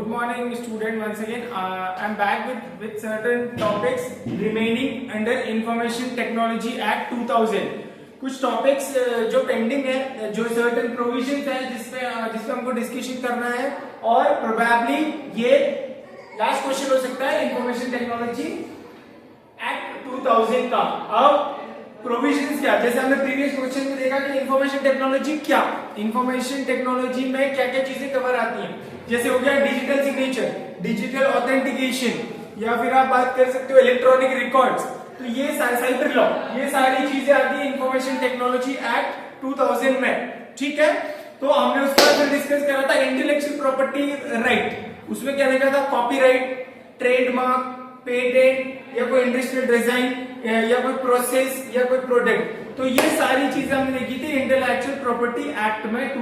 good morning, student. Once again, I'm back with certain topics remaining under Information Technology Act 2000. कुछ topics जो pending है, जो certain provision है जिसपे हमको डिस्कशन करना है और प्रोबेबली ये लास्ट क्वेश्चन हो सकता है इंफॉर्मेशन टेक्नोलॉजी एक्ट 2000 का। अब प्रोविजंस क्या, जैसे हमने प्रीवियस क्वेश्चन में देखा कि इंफॉर्मेशन टेक्नोलॉजी क्या, इंफॉर्मेशन टेक्नोलॉजी में क्या क्या चीजें कवर आती हैं, जैसे हो गया डिजिटल सिग्नेचर, डिजिटल ऑथेंटिकेशन, या फिर आप बात कर सकते हो इलेक्ट्रॉनिक रिकॉर्ड्स, तो ये साइबर लॉ, ये सारी चीजें आती है इंफॉर्मेशन टेक्नोलॉजी एक्ट 2000 में। ठीक है, तो हमने उसके बाद फिर डिस्कस करा था इंटेलेक्चुअल प्रॉपर्टी राइट, उसमें क्या देखा था कॉपीराइट, ट्रेडमार्क, पेटेंट या कोई इंडस्ट्रियल डिजाइन या कोई प्रोसेस या कोई प्रोडक्ट, तो ये सारी चीजें हमने देखी थी इंटेलेक्चुअल प्रॉपर्टी एक्ट में एक्ट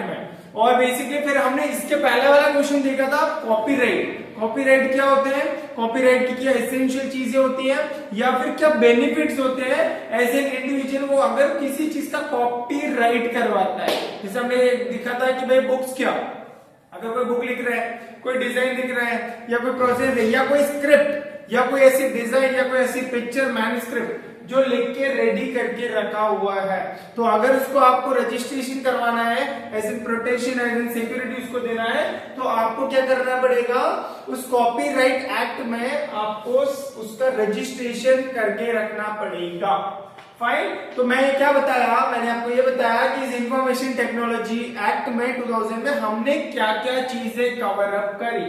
में। और बेसिकली फिर हमने इसके पहले वाला क्वेश्चन देखा था कॉपीराइट। कॉपीराइट क्या होते हैं, कॉपीराइट की क्या एसेंशियल चीजें होती हैं या फिर क्या बेनिफिट्स होते हैं एज एन इंडिविजुअल वो अगर किसी चीज का कॉपीराइट करवाता है। जैसे हमने देखा था कि भाई बुक्स क्या, अगर कोई बुक लिख रहा है, कोई डिजाइन लिख रहा है या कोई प्रोसेस है या कोई स्क्रिप्ट या कोई ऐसी डिजाइन या कोई ऐसी पिक्चर मैन्युस्क्रिप्ट जो लिख के रेडी करके रखा हुआ है, तो अगर उसको आपको रजिस्ट्रेशन करवाना है as an protection as an security उसको देना है, तो आपको क्या करना पड़ेगा, उस कॉपीराइट एक्ट में आपको उसका रजिस्ट्रेशन करके रखना पड़ेगा। फाइन, तो मैं क्या बताया, मैंने आपको ये बताया कि इस इंफॉर्मेशन टेक्नोलॉजी एक्ट में 2000 में हमने क्या क्या चीजें कवर अप करी।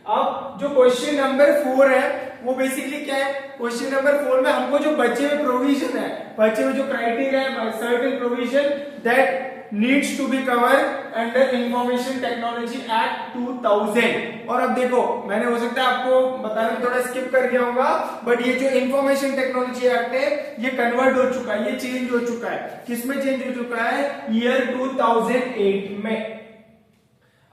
अब जो क्वेश्चन नंबर 4 है वो बेसिकली क्या है, क्वेश्चन नंबर 4 में हमको जो बचे हुए प्रोविजन है, बचे हुए जो क्राइटेरिया है, certain provision that needs to be cover under information technology act 2000। और अब देखो, मैंने हो सकता है आपको बताने में थोड़ा स्किप कर गया होगा, बट ये जो इंफॉर्मेशन टेक्नोलॉजी एक्ट है ये कन्वर्ट हो चुका है, ये चेंज हो चुका है। किसमें चेंज हो चुका है, ईयर 2008 में।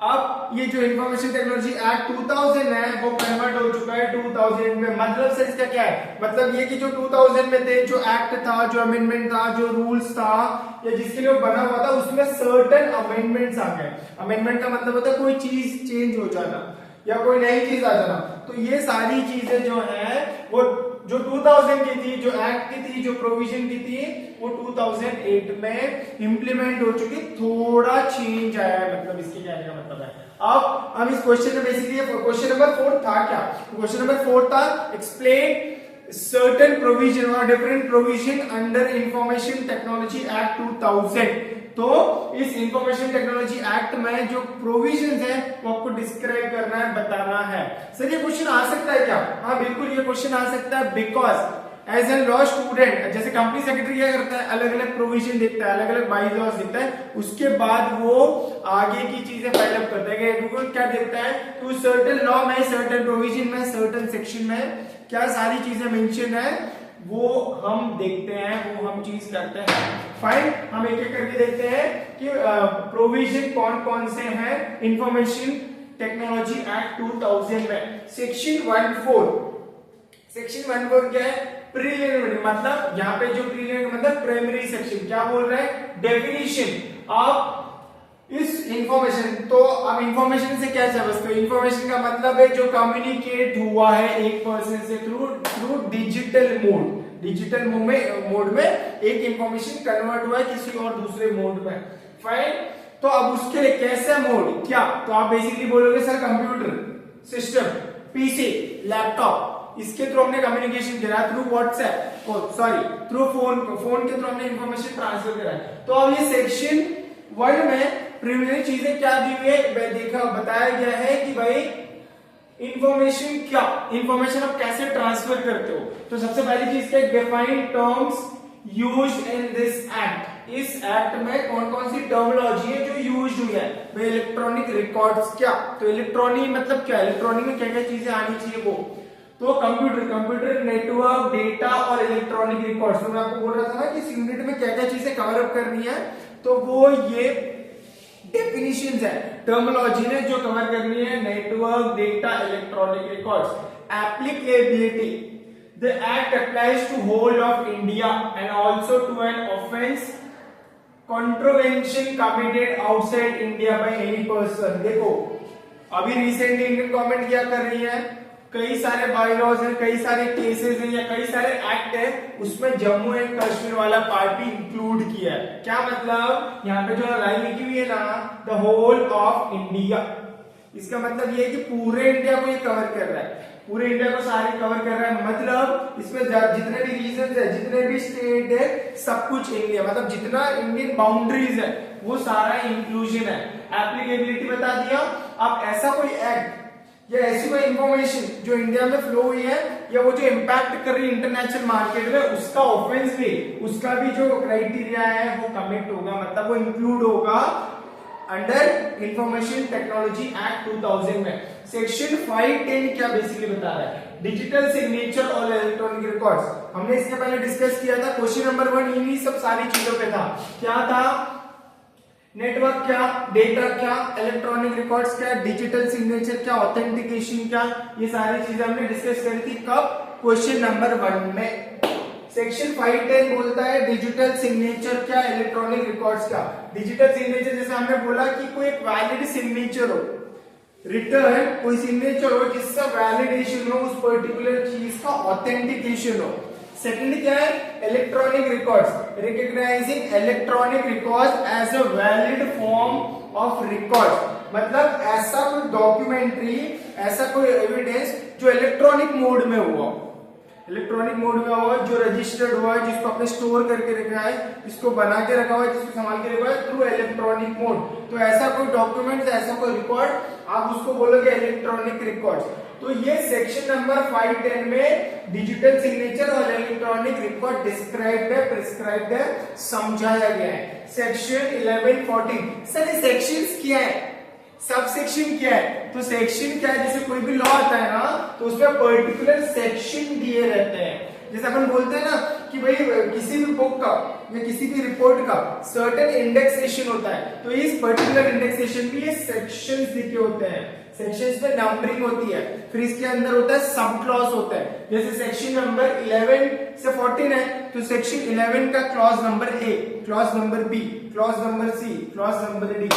अब ये जो इंफॉर्मेशन टेक्नोलॉजी एक्ट 2000 है वो कन्वर्ट हो चुका है 2000 में। मतलब से इसका क्या है, मतलब ये कि जो 2000 में थे, जो एक्ट था, जो अमेंडमेंट था, जो रूल्स था या जिसके लिए बना हुआ था, उसमें सर्टेन अमेंडमेंट्स आ गए। अमेंडमेंट का मतलब होता है कोई चीज चेंज हो जाना या कोई नई चीज आ जाना। तो ये सारी चीजें जो है वो जो 2000 की थी, जो एक्ट की थी, जो प्रोविजन की थी, वो 2008 में इंप्लीमेंट हो चुकी, थोड़ा चेंज आया है, मतलब इसके क्या का मतलब है। अब हम इस क्वेश्चन में बेसिकली क्वेश्चन नंबर 4 था क्या, क्वेश्चन नंबर 4 था एक्सप्लेन सर्टेन प्रोविजन और different provision under information technology act 2000। तो इस इंफॉर्मेशन टेक्नोलॉजी एक्ट में जो प्रोविजंस है वो आपको डिस्क्राइब करना है, बताना है। सर ये क्वेश्चन आ सकता है क्या, हाँ बिल्कुल ये क्वेश्चन आ सकता है, because as an law student जैसे कंपनी सेक्रेटरी क्या करता है, अलग अलग प्रोविजन देखता है, अलग अलग बाई लॉज देखता है, उसके बाद वो आगे की चीजें फाइल अप करता है। वो क्या देखता है, तो सर्टेन लॉ में, सर्टेन प्रोविजन में, सर्टेन सेक्शन में क्या सारी चीजें मेंशन है वो हम देखते हैं, वो हम चीज करते हैं। फाइन, हम एक एक करके देखते हैं कि प्रोविजन कौन कौन से हैं इंफॉर्मेशन टेक्नोलॉजी एक्ट 2000 में। सेक्शन 14, सेक्शन 14 क्या है, प्रीलिमिनरी, मतलब यहाँ पे जो प्रीलिमिनरी मतलब प्राइमरी सेक्शन क्या बोल रहा है, डेफिनेशन ऑफ इस इंफॉर्मेशन। तो अब इंफॉर्मेशन से क्या समझते हो, इंफॉर्मेशन का मतलब है जो कम्युनिकेट हुआ है एक पर्सन से through digital mode, digital mode में एक इंफॉर्मेशन कन्वर्ट हुआ है किसी और दूसरे मोड में। फाइन, तो अब उसके लिए कैसा मोड क्या, तो आप बेसिकली बोलोगे sir computer system, PC, laptop, इसके थ्रू हमने कम्युनिकेशन किया, थ्रू व्हाट्सएप, थ्रू फोन के थ्रू हमने इंफॉर्मेशन ट्रांसफर करा है। तो अब ये सेक्शन 1 में प्रीलिमिनरी चीजें क्या दी हुई है, देखा बताया गया है कि भाई इंफॉर्मेशन क्या, इंफॉर्मेशन आप कैसे ट्रांसफर करते हो। तो सबसे पहली चीज क्या, define terms used in this act. इस एक्ट में कौन कौन सी टर्मिनोलॉजी है जो यूज हुई है, भाई इलेक्ट्रॉनिक रिकॉर्ड्स क्या, तो इलेक्ट्रॉनिक मतलब क्या, इलेक्ट्रॉनिक में क्या क्या चीजें आनी चाहिए वो, तो कंप्यूटर नेटवर्क, डेटा और इलेक्ट्रॉनिक रिकॉर्ड्स। तो मैं आपको बोल रहा था ना कि इस यूनिट में क्या क्या चीजें कवर अप करनी है, तो वो ये डेफिनेशंस है, टर्मिनोलॉजी ने जो कवर करनी है, network, data, electronic records. Applicability, the act applies to whole of India and also to an offence contravention committed outside India by any person. देखो अभी रिसेंटली इंडियन गवर्नमेंट क्या कर रही है, कई सारे बायलॉज हैं, कई सारे केसेस हैं या कई सारे एक्ट है, उसमें जम्मू एंड कश्मीर वाला पार्ट भी इंक्लूड किया है। क्या मतलब, यहाँ पे जो लाइन लिखी हुई है ना, द होल ऑफ इंडिया, इसका मतलब ये है कि पूरे इंडिया को ये कवर कर रहा है, पूरे इंडिया को सारे कवर कर रहा है। मतलब इसमें जितने भी रीजन है, जितने भी स्टेट है, सब कुछ इंडिया, मतलब जितना इंडियन बाउंड्रीज है वो सारा इंक्लूजन है। एप्लीकेबिलिटी बता दिया। अब ऐसा कोई एक्ट या ऐसी कोई इंफॉर्मेशन जो इंडिया में फ्लो हुई है या वो जो इम्पैक्ट कर रही है इंटरनेशनल मार्केट में, उसका ऑफेंस भी, उसका भी जो क्राइटेरिया है वो कमिट होगा, मतलब वो इंक्लूड होगा अंडर इंफॉर्मेशन टेक्नोलॉजी एक्ट 2000 में। सेक्शन 510 क्या बेसिकली बता रहा है, डिजिटल सिग्नेचर और इलेक्ट्रॉनिक रिकॉर्ड्स। हमने इसके पहले डिस्कस किया था, क्वेश्चन नंबर 1 इन्हीं सब सारी चीजों पे था। क्या था, नेटवर्क क्या, डेटा क्या, इलेक्ट्रॉनिक रिकॉर्ड्स क्या, डिजिटल सिग्नेचर क्या, ऑथेंटिकेशन क्या, ये सारी चीजें हमने डिस्कस करी थी। कब, क्वेश्चन नंबर 1 में। सेक्शन 510 बोलता है डिजिटल सिग्नेचर क्या, इलेक्ट्रॉनिक रिकॉर्ड्स क्या। डिजिटल सिग्नेचर जैसे हमने बोला कि कोई एक वैलिड सिग्नेचर हो, रिटर्न कोई सिग्नेचर हो जिसका वैलिडेशन हो, उस पर्टिकुलर चीज का ऑथेंटिकेशन हो। सेकंड क्या है, electronic records, recognizing electronic records as a valid form of record, मतलब ऐसा कोई डॉक्यूमेंट्री, ऐसा कोई एविडेंस जो इलेक्ट्रॉनिक मोड में हुआ, इलेक्ट्रॉनिक मोड में हुआ, जो रजिस्टर्ड हुआ है, जिसको आपने स्टोर करके रखा है, जिसको बना के रखा हुआ है, जिसको संभाल के रखा है थ्रू इलेक्ट्रॉनिक मोड। तो ऐसा कोई डॉक्यूमेंट, ऐसा कोई रिकॉर्ड, आप उसको बोलोगे इलेक्ट्रॉनिक रिकॉर्ड्स। तो ये सेक्शन नंबर 510 में डिजिटल सिग्नेचर और इलेक्ट्रॉनिक रिकॉर्ड डिस्क्राइब्ड है, प्रिस्क्राइब्ड है, समझाया गया है। सेक्शन 1114, सर ये सेक्शंस क्या है, सब सेक्शन क्या है, तो सेक्शन क्या है, जैसे कोई भी लॉ आता है ना तो उसमें पर्टिकुलर सेक्शन दिए रहते हैं। जैसे अपन बोलते हैं ना कि भाई किसी भी बुक का या किसी भी रिपोर्ट का सर्टेन इंडेक्सेशन होता है, तो इस पर्टिकुलर इंडेक्सेशन भी ये सेक्शंस लिखे होते हैं, सेक्शंस में नंबरिंग होती है, फिर इसके अंदर होता है सब क्लॉज होता है। जैसे सेक्शन नंबर 11 से 14 है, तो सेक्शन 11 का clause number A, clause number B, clause number C, clause number D.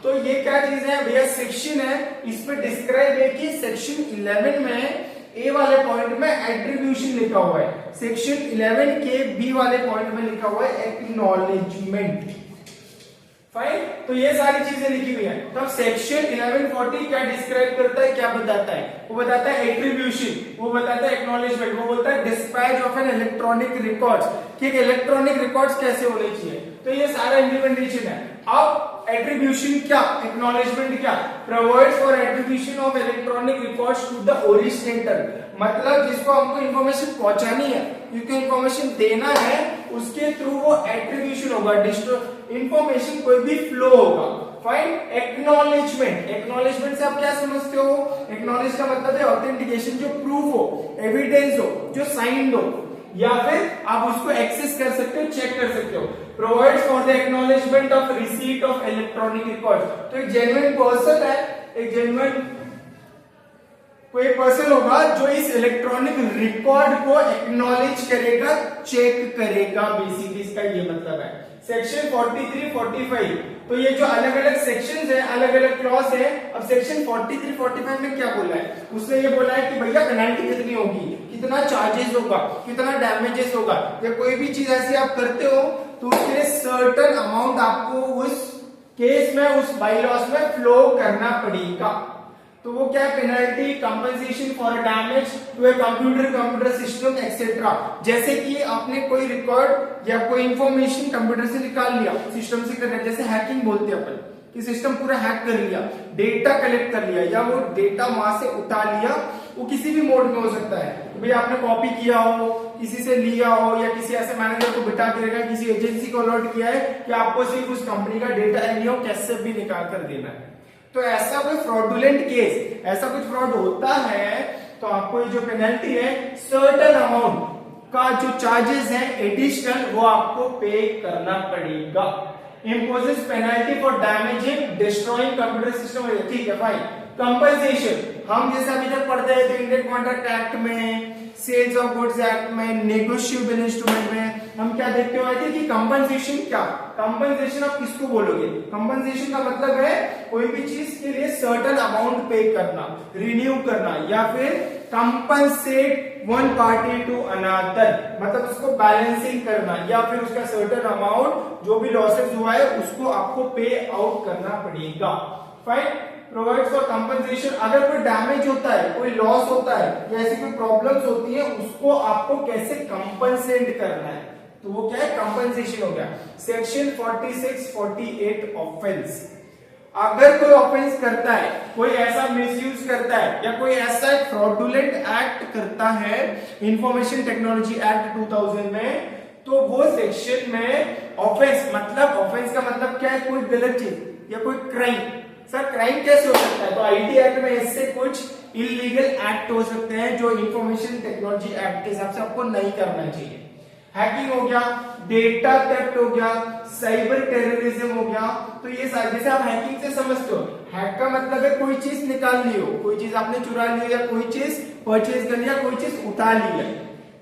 तो ये क्या चीज है भैया, सेक्शन है, इसमें डिस्क्राइब है कि सेक्शन 11 में ए वाले पॉइंट में एट्रीब्यूशन लिखा हुआ है, सेक्शन 11 के बी वाले पॉइंट में लिखा हुआ है एक्नॉलेजमेंट। फाइन, तो ये सारी चीजें लिखी हुई है। तो अब सेक्शन 1140 क्या डिस्क्राइब करता है, क्या बताता है, वो बताता है एट्रीब्यूशन, वो बताता है एक्नॉलेजमेंट, वो बोलता है dispatch of an electronic records, कि इलेक्ट्रॉनिक रिकॉर्ड्स कैसे होने चाहिए। तो ये सारा इम्प्लीमेंटेशन है। अब एट्रीब्यूशन क्या, एक्नॉलेजमेंट क्या, provides for attribution of electronic records to the originator, मतलब जिसको हमको इंफॉर्मेशन पहुंचानी है, जिसको इंफॉर्मेशन देना है, उसके थ्रू वो एट्रीब्यूशन होगा, इंफॉर्मेशन कोई भी फ्लो होगा। फाइन, एक्नॉलेजमेंट, एक्नॉलेजमेंट से आप क्या समझते हो, एक्नॉलेज का मतलब है ऑथेंटिकेशन, जो प्रूफ हो, एविडेंस हो, जो साइंड हो, या फिर आप उसको एक्सेस कर सकते हो, चेक कर सकते हो। Provides for the acknowledgement of receipt of electronic record, तो एक जेन्युइन पर्सन है, एक जेन्युइन कोई पर्सन होगा जो इस इलेक्ट्रॉनिक रिकॉर्ड को एक्नॉलेज करेगा, चेक करेगा, बेसिकली इसका ये मतलब है। सेक्शन 43, 45, तो ये जो अलग अलग सेक्शंस है, अलग अलग क्लॉज है। अब सेक्शन 43, 45 में क्या बोला है, उसने ये बोला है कि भैया पेनल्टी कितनी होगी, कितना चार्जेस होगा, कितना डैमेजेस होगा, या कोई भी चीज ऐसी आप करते हो तो उसके लिए सर्टेन अमाउंट आपको उस केस में, उस बाईलॉस में फ्लो करना पड़ेगा। तो वो क्या है, penalty, compensation for damage to a computer system etcetera. जैसे कि आपने कोई रिकॉर्ड या कोई इंफॉर्मेशन कंप्यूटर से निकाल लिया, सिस्टम से कर, जैसे हैकिंग बोलते हैं अपन, कि सिस्टम पूरा हैक कर लिया, डेटा कलेक्ट कर लिया, या वो डेटा वहां से उठा लिया, वो किसी भी मोड में हो सकता है। तो भाई आपने कॉपी किया हो, किसी से लिया हो, या किसी ऐसे मैनेजर को बिठा के रखा, किसी एजेंसी को अलॉट किया है कि आपको सिर्फ उस कंपनी का डेटा एनी हो कैसे भी निकाल कर देना है। तो ऐसा कोई फ्रॉडुलेंट केस, ऐसा कुछ फ्रॉड होता है तो आपको ये जो पेनल्टी है, सर्टेन अमाउंट का जो चार्जेस है एडिशनल, वो आपको पे करना पड़ेगा। Imposes penalty for damaging, destroying computer system, ठीक है फाइन। कंपनसेशन, हम जैसे अभी तक पढ़ते हैं इंडियन कॉन्ट्रैक्ट एक्ट में, सेल्स ऑफ गुड्स एक्ट में, नेगोशिएबल इंस्ट्रूमेंट में, हम क्या देखते हुए थे कि कंपनसेशन क्या, कंपनसेशन आप किसको बोलोगे, कंपनसेशन का मतलब है कोई भी चीज के लिए सर्टेन अमाउंट पे करना, रिन्यू करना, या फिर compensate one party to another, मतलब उसको बैलेंसिंग करना, या फिर उसका सर्टेन अमाउंट जो भी लॉसेस हुआ है उसको आपको पे आउट करना पड़ेगा। Fine, provides for compensation. अगर कोई डैमेज होता है, कोई लॉस होता है, या ऐसी कोई प्रॉब्लम्स होती है, उसको आपको कैसे कंपनसेट करना है, तो वो क्या है, कंपनसेशन हो गया। Section 46, 48 offence. अगर कोई ऑफेंस करता है, कोई ऐसा मिसयूज करता है, या कोई ऐसा फ्रॉडुलेंट एक्ट करता है इंफॉर्मेशन टेक्नोलॉजी एक्ट 2000 में, तो वो सेक्शन में ऑफेंस, मतलब ऑफेंस का मतलब क्या है, कोई गलत चीज या कोई क्राइम। सर क्राइम कैसे हो सकता है, तो आईटी एक्ट में इससे कुछ इलीगल एक्ट हो सकते हैं जो इंफॉर्मेशन टेक्नोलॉजी एक्ट के हिसाब से आपको नहीं करना चाहिए। हैकिंग हो गया, डेटा थेफ्ट हो गया, साइबर टेररिज्म हो गया। तो ये सारे, जैसे आप हैकिंग से समझते हो, हैक का मतलब है कोई चीज निकाल ली हो, कोई चीज आपने चुरा ली, या कोई चीज परचेज कर लिया, कोई चीज उठा ली है।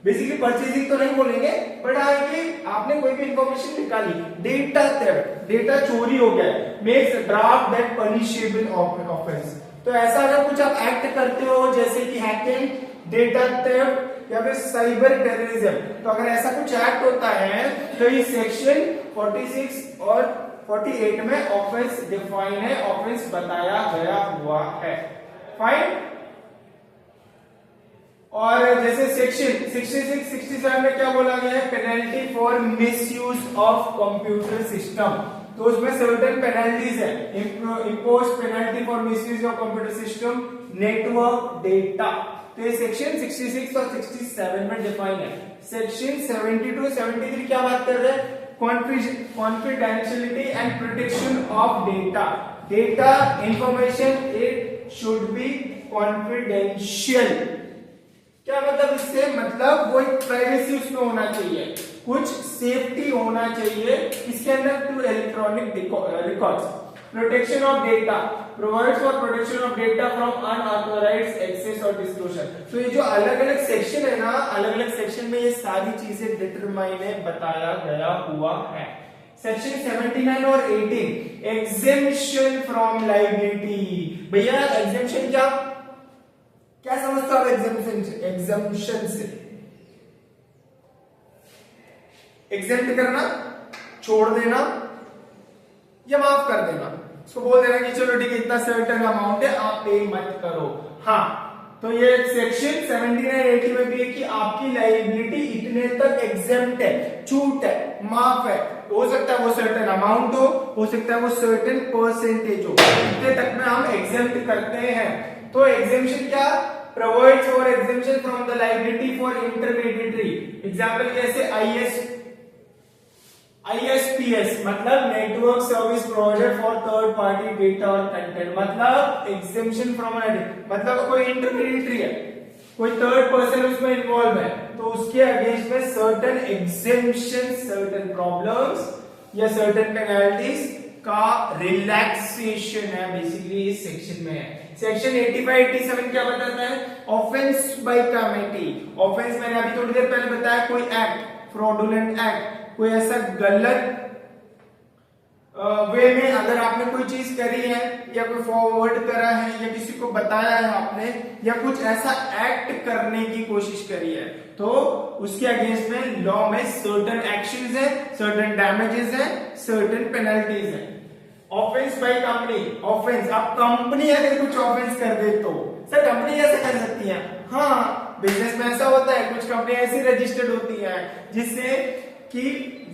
बेसिकली परचेजिंग तो नहीं बोलेंगे, बट आगे आपने कोई भी इंफॉर्मेशन निकाली। डेटा थेफ्ट, डेटा चोरी हो गया, makes draft that punishable offence. तो ऐसा अगर कुछ आप एक्ट करते हो जैसे कि हैकिंग, डेटा थेफ्ट, या फिर साइबर टेररिज्म, तो अगर ऐसा कुछ एक्ट होता है तो इस सेक्शन 46 और 48 में ऑफेंस डिफाइन है, ऑफेंस बताया गया हुआ है। फाइन। और जैसे सेक्शन 66, 67 में क्या बोला गया है, penalty for misuse of computer system. तो उसमें सर्टेन पेनल्टीज है, impose penalty for misuse of computer system, network data. तो ये सेक्शन 66 और 67 में डिफाइन है। सेक्शन 72, 73 क्या बात कर रहे हैं, confidentiality and protection of data. Data information it should be confidential. क्या मतलब इससे, मतलब वो एक प्राइवेसी उसमें होना चाहिए, कुछ सेफ्टी होना चाहिए इसके अंदर to electronic records. Protection of data, provides for protection of data from unauthorised access और डिस्क्लोजर। तो ये जो अलग अलग सेक्शन है ना, अलग अलग सेक्शन में ये सारी चीजें डिटरमाइन है, बताया गया हुआ है। सेक्शन 79 और 18 एग्जेम्पशन फ्रॉम लायबिलिटी। भैया एग्जेम्पशन क्या समझते हो आप एग्जेम्पशन से? एग्जेम्प्ट करना, छोड़ देना या माफ कर देना। उसको बोल देना कि चलो ठीक है, इतना सर्टेन अमाउंट है, आप पे मत करो। हाँ, तो ये सेक्शन 79, 80 में भी है कि आपकी लायबिलिटी इतने तक एग्जेम्प्ट है, छूट है, माफ है। हो सकता है वो सर्टेन अमाउंट हो सकता है वो सर्टेन परसेंटेज हो, इतने तक में हम एग्जेम्प्ट करते हैं। तो एग्जेम्पशन क्या, provides for exemption from the liability for intermediary. Example जैसे ISPS मतलब network service provider for third party data और कंटेंट, मतलब एग्जेम्पशन फ्रॉम, मतलब कोई इंटरमीडिएटरी है, कोई थर्ड पर्सन उसमें इन्वॉल्व है, तो उसके अगेंस्ट में सर्टेन एग्जेम्पशन, सर्टेन प्रॉब्लम्स या सर्टेन पेनल्टीज का रिलैक्सेशन है, बेसिकली इस सेक्शन में है। सेक्शन 85, 87 क्या बताता है, ऑफेंस बाय कमिटी। ऑफेंस मैंने अभी थोड़ी देर पहले बताया, कोई एक्ट, फ्रॉडुलेंट एक्ट, कोई ऐसा गलत वे में अगर आपने कोई चीज करी है, या कोई फॉरवर्ड करा है, या किसी को बताया है आपने, या कुछ ऐसा एक्ट करने की कोशिश करी है, तो उसके अगेंस्ट में लॉ में सर्टेन एक्शंस है, सर्टेन डैमेजेस है, सर्टेन पेनल्टीज है। ऑफेंस बाय कंपनी, ऑफेंस, अब कंपनी अगर कुछ ऑफेंस कर दे तो सर कंपनी कैसे कर सकती है? हाँ, बिजनेस में ऐसा होता है, कुछ कंपनी ऐसी रजिस्टर्ड होती है जिससे कि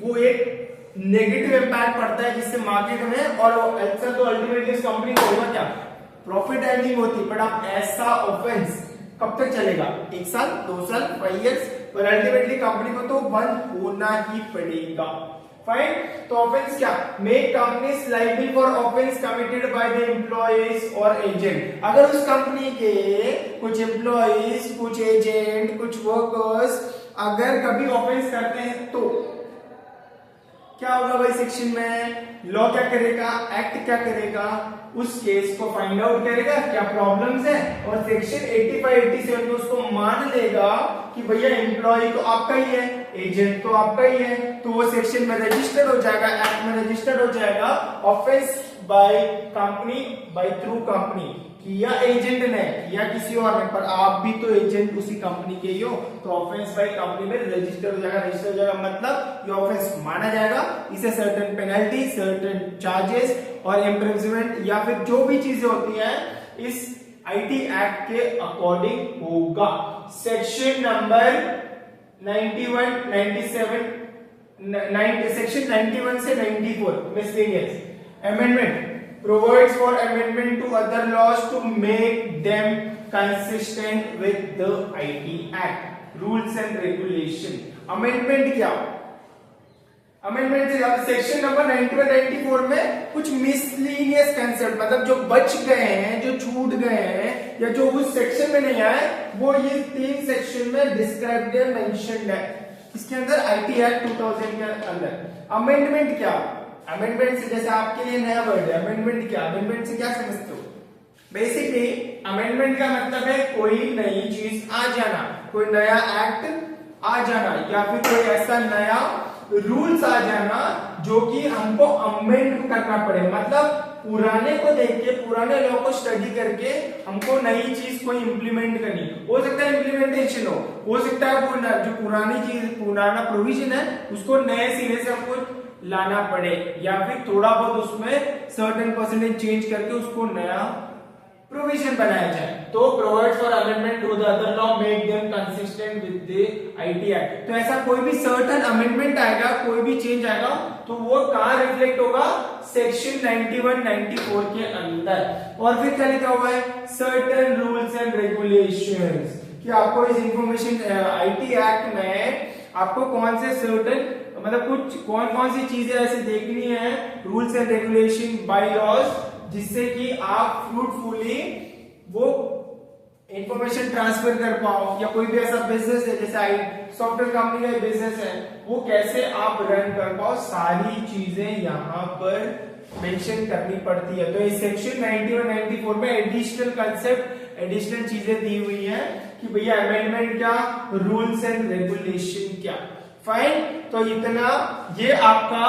वो एक नेगेटिव इंपैक्ट पड़ता है जिससे मार्केट में, और ऐसा तो अल्टीमेटली इस कंपनी को होगा क्या, प्रॉफिट अर्निंग होती। बट आप ऐसा ऑफेंस कब तक चलेगा, 1 साल, 2 साल, 5 years, पर अल्टीमेटली कंपनी को तो बंद होना ही पड़ेगा। फाइन। तो ऑफेंस क्या, make companies liable for offence committed by the employees और एजेंट। अगर उस कंपनी के कुछ एम्प्लॉइज, कुछ एजेंट, कुछ वर्कर्स अगर कभी ऑफेंस करते हैं तो क्या होगा भाई, सेक्शन में लॉ क्या करेगा, एक्ट क्या करेगा, उस केस को फाइंड आउट करेगा क्या प्रॉब्लम्स है, और सेक्शन 85, 87 में उसको मान लेगा कि भैया एम्प्लॉय तो आपका ही है, एजेंट तो आपका ही है, तो वो सेक्शन में रजिस्टर्ड हो जाएगा, एक्ट में रजिस्टर्ड हो जाएगा। Offence by company, by through company, किया एजेंट ने, किया किसी और ने, पर आप भी तो एजेंट उसी कंपनी के ही हो, तो ऑफेंस बाय कंपनी में रजिस्टर हो जाएगा। रजिस्टर हो जाएगा मतलब ये ऑफेंस माना जाएगा, इसे सर्टेन पेनल्टी, सर्टेन चार्जेस और इम्प्रिजनमेंट या फिर जो भी चीजें होती हैं इस आईटी एक्ट के अकॉर्डिंग होगा। सेक्शन नंबर 91, 97, सेक्शन 91 से 94 miscellaneous amendment provides for amendment to other laws to make them consistent with the IT Act rules and regulation। amendment क्या? अमेंडमेंट से सेक्शन नंबर 91, 94 में कुछ मिसलीनियस कंसेप्ट मतलब जो बच गए हैं, जो छूट गए हैं या जो उस सेक्शन में नहीं आए, वो ये 3 सेक्शन में डिस्क्राइब्ड है, मेंशन्ड है इसके अंदर, आईटी एक्ट 2000 के अंदर। अमेंडमेंट क्या? अमेंडमेंट से जैसे आपके लिए नया वर्ड है, अमेंडमेंट क्या? अमेंडमेंट से क्या समझते हो? बेसिकली अमेंडमेंट का मतलब है कोई नई चीज आ जाना, कोई नया एक्ट आ जाना या फिर कोई ऐसा नया रूल्स आ जाना जो कि हमको अमेंड करना पड़े, मतलब पुराने को देख के, पुराने लॉ को स्टडी करके हमको नई चीज को इंप्लीमेंट करनी। हो सकता है इंप्लीमेंटेशन हो सकता है जो पुरानी चीज, पुराना प्रोविजन है उसको नए सिरे से हमको लाना पड़े या फिर थोड़ा बहुत उसमें सर्टेन परसेंटेज चेंज करके उसको नया प्रोविजन बनाया जाए। तो provides for amendment to the other law make them consistent with the IT act. तो ऐसा कोई भी सर्टेन अमेंडमेंट आएगा, कोई भी चेंज आएगा तो वो कहां रिफ्लेक्ट होगा? सेक्शन 91, 94 के अंदर। और फिर क्या लिखा हुआ है? सर्टेन रूल्स एंड रेगुलेशंस, कि आपको इस इंफॉर्मेशन आईटी एक्ट में आपको कौन से सर्टेन मतलब कुछ कौन कौन सी चीजें ऐसे देखनी है, rules and regulation, by laws, जिससे कि आप फ्रूटफुली वो इंफॉर्मेशन ट्रांसफर कर पाओ, या कोई भी ऐसा बिजनेस है जैसे सॉफ्टवेयर कंपनी का बिजनेस है वो कैसे आप रन कर पाओ, सारी चीजें यहाँ पर मेंशन करनी पड़ती है। तो इस सेक्शन 90 और 94 में एडिशनल कंसेप्ट, एडिशनल चीजें दी हुई हैं कि भैया अमेंडमेंट क्या, रूल्स एंड रेगुलेशन क्या। फाइन, तो इतना ये आपका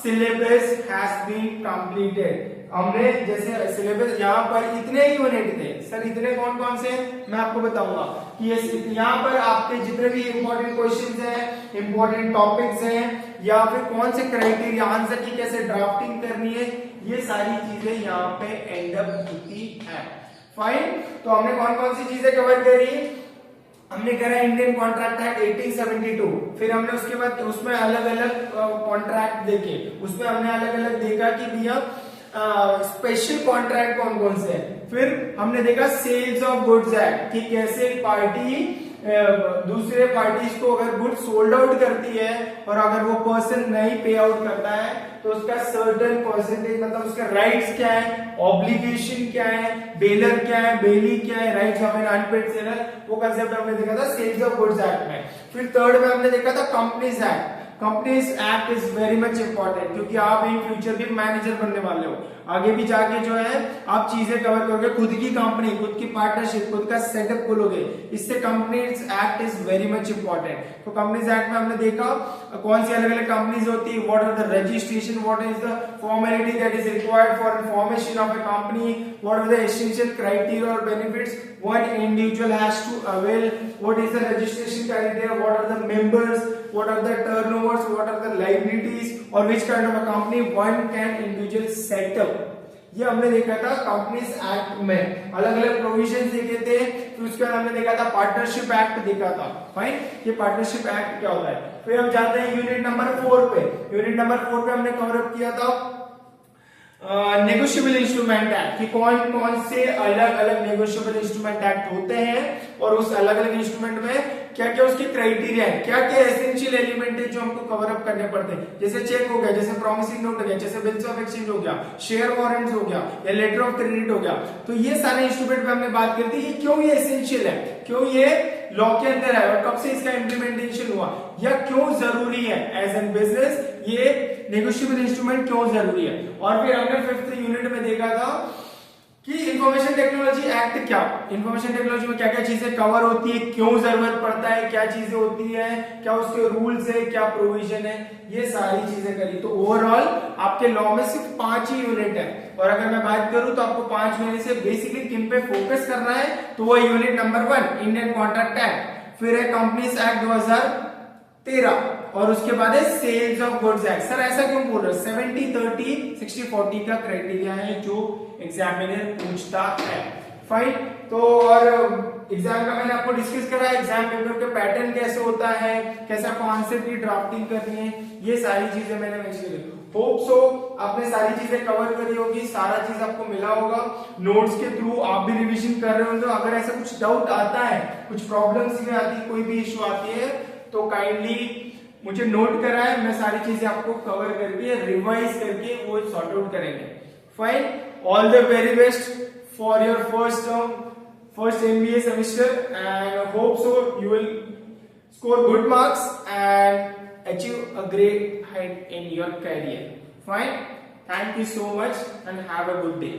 सिलेबस हैज बीन कंप्लीटेड। हमने जैसे सिलेबस यहाँ पर इतने ही यूनिट थे सर, इतने कौन कौन से मैं आपको बताऊंगा कि यहाँ पर आपके जितने भी इंपॉर्टेंट क्वेश्चंस हैं, इंपॉर्टेंट टॉपिक्स हैं, या फिर कौन से क्राइटेरिया, आंसर की कैसे ड्राफ्टिंग करनी है, ये सारी चीजें यहाँ पे एंड अप होती है। फाइन, तो हमने कौन कौन सी चीजें कवर करी? हमने करा इंडियन कॉन्ट्रैक्ट एक्ट 1872, फिर हमने उसके बाद उसमें अलग अलग कॉन्ट्रैक्ट देखे, उसमें हमने अलग अलग देखा कि भैया स्पेशल कॉन्ट्रैक्ट कौन कौन से हैं। फिर हमने देखा सेल्स ऑफ गुड्स एक्ट कि कैसे पार्टी दूसरे पार्टीज को अगर गुड्स सोल्ड आउट करती है और अगर वो पर्सन नहीं पे आउट करता है तो उसका सर्टेन परसेंटेज, मतलब उसका राइट्स क्या है, ऑब्लिगेशन क्या है, बेलर क्या है, बेली क्या है, rights of an unpaid seller, वो कंसेप्ट हमने देखा था सेल्स ऑफ गुड्स एक्ट में। फिर थर्ड में हमने देखा था companies act. Companies act is very much important क्योंकि आप इन फ्यूचर भी मैनेजर बनने वाले हो, आगे भी जाके जो है आप चीजें कवर करोगे, खुद की कंपनी, खुद की पार्टनरशिप, खुद का सेटअप खोलोगे, इससे companies act is very much important. तो कंपनीज एक्ट में हमने देखा कौन सी अलग अलग कंपनीज होती है, what are the registration, what is the formality that is required for formation of a company, what are the essential criteria और benefits one individual has to avail, what is the registration criteria, what are the members, what are the turnovers, what are the liabilities, or which kind of a company one can individual set up। ये हमने देखा था companies act में, अलग अलग provision देखे थे। फिर उसके बाद हमने देखा था पार्टनरशिप एक्ट देखा था। फाइन, ये पार्टनरशिप एक्ट क्या होता है। फिर हम जाते हैं यूनिट नंबर 4 पे। यूनिट नंबर 4 पे हमने कवर अप किया था नेगोशिएबल इंस्ट्रूमेंट एक्ट कि कौन कौन से अलग अलग नेगोशिएबल इंस्ट्रूमेंट एक्ट होते हैं और उस अलग अलग इंस्ट्रूमेंट में क्या क्या उसके क्राइटेरिया है, क्या क्या एसेंशियल एलिमेंट है जो हमको कवर अप करने पड़ते हैं। जैसे चेक हो गया, जैसे प्रॉमिसिंग नोट हो गया, जैसे बिल्स ऑफ एक्सचेंज हो गया, शेयर वारंट्स हो गया या लेटर ऑफ क्रेडिट हो गया। तो ये सारे इंस्ट्रूमेंट पे हमने बात करी थी कि क्यों ये एसेंशियल है, क्यों ये लॉ के अंदर है और कब से इसका इंप्लीमेंटेशन हुआ, या क्यों जरूरी है एज एन बिजनेस ये नेगोशिएबल इंस्ट्रूमेंट क्यों जरूरी है। और फिर हमने 5th यूनिट में देखा था कि इंफॉर्मेशन टेक्नोलॉजी एक्ट क्या, इंफॉर्मेशन टेक्नोलॉजी में क्या क्या चीजें कवर होती है, क्यों जरूरत पड़ता है, क्या चीजें होती है, क्या उसके रूल्स है, क्या प्रोविजन है, ये सारी चीजें करी। तो ओवरऑल आपके लॉ में सिर्फ 5 ही यूनिट है, और अगर मैं बात करूं तो आपको 5 में से बेसिकली किन पे फोकस करना है, तो वो unit number 1 Indian contract act, फिर है कंपनीज एक्ट 2013, और उसके बाद है sales of goods act. Sir ऐसा क्यों बोल रहे हो, 70-30 60-40 का क्राइटेरिया है जो एग्जामिनर पूछता है। फाइन, तो और एग्जाम का मैंने आपको डिस्कस करा है, एग्जाम पेपर का पैटर्न कैसे होता है, कैसा कॉन्सेप्ट की ड्राफ्टिंग करनी है, ये सारी चीजें मैंने मेंशन करी। होप सो आपने सारी चीजें कवर करी होगी, सारा चीज आपको मिला होगा, नोट्स के थ्रू आप भी रिवीजन कर रहे होंगे। अगर ऐसा कुछ डाउट आता है, कुछ प्रॉब्लम्स में आती है, कोई भी इश्यू आती है, तो काइंडली मुझे नोट कराएं, मैं सारी चीजें आपको कवर करके रिवाइज करके वो सॉर्ट आउट करेंगे। Fine, all the very best for your first MBA semester, and hope so you will score good marks and achieve a great height in your career. Fine, thank you so much and have a good day.